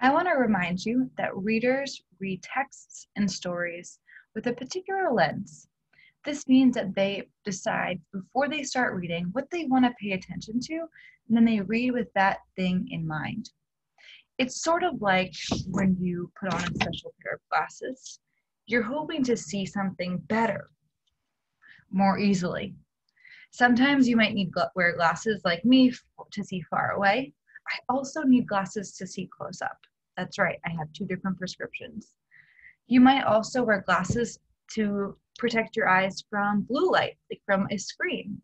I want to remind you that readers read texts and stories with a particular lens. This means that they decide before they start reading what they want to pay attention to, and then they read with that thing in mind. It's sort of like when you put on a special pair of glasses. You're hoping to see something better, more easily. Sometimes you might need wear glasses like me to see far away. I also need glasses to see close up. That's right, I have two different prescriptions. You might also wear glasses to protect your eyes from blue light, like from a screen.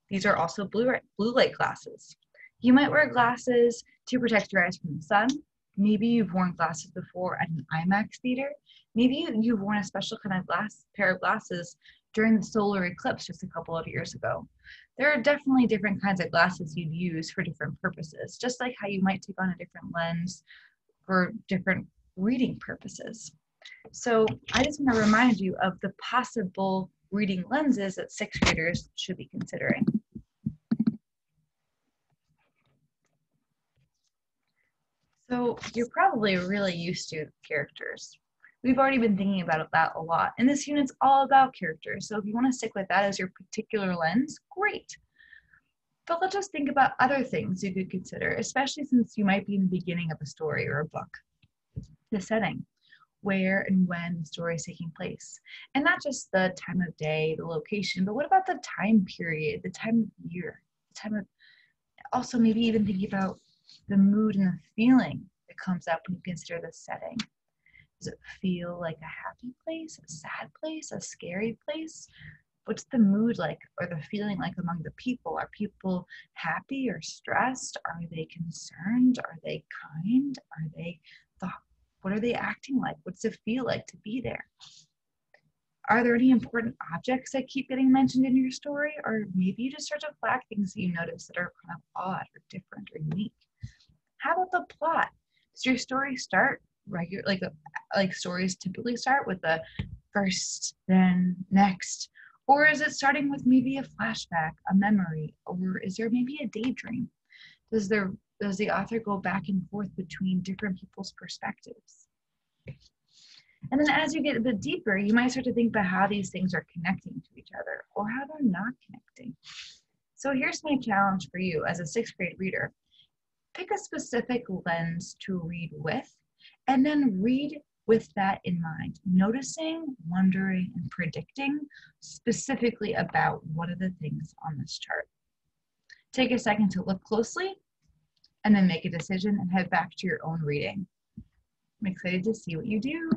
These are also blue light glasses. You might wear glasses to protect your eyes from the sun. Maybe you've worn glasses before at an IMAX theater. Maybe you've worn a special kind of pair of glasses during the solar eclipse just a couple of years ago. There are definitely different kinds of glasses you'd use for different purposes, just like how you might take on a different lens for different reading purposes. So I just want to remind you of the possible reading lenses that sixth graders should be considering. So you're probably really used to characters. We've already been thinking about that a lot. And this unit's all about characters. So if you want to stick with that as your particular lens, great. But let's just think about other things you could consider, especially since you might be in the beginning of a story or a book. The setting, where and when the story is taking place. And not just the time of day, the location, but what about the time period, the time of year, also maybe even thinking about the mood and the feeling that comes up when you consider the setting. Does it feel like a happy place, a sad place, a scary place? What's the mood like or the feeling like among the people? Are people happy or stressed? Are they concerned? Are they kind? Are they thoughtful? What are they acting like? What's it feel like to be there? Are there any important objects that keep getting mentioned in your story? Or maybe you just start to flag things that you notice that are kind of odd or different or unique. How about the plot? Does your story start regular, like stories typically start with the first, then next? Or is it starting with maybe a flashback, a memory? Or is there maybe a daydream? Does the author go back and forth between different people's perspectives? And then as you get a bit deeper, you might start to think about how these things are connecting to each other or how they're not connecting. So here's my challenge for you as a sixth grade reader. Pick a specific lens to read with, and then read with that in mind, noticing, wondering, and predicting specifically about what are the things on this chart. Take a second to look closely, and then make a decision and head back to your own reading. I'm excited to see what you do.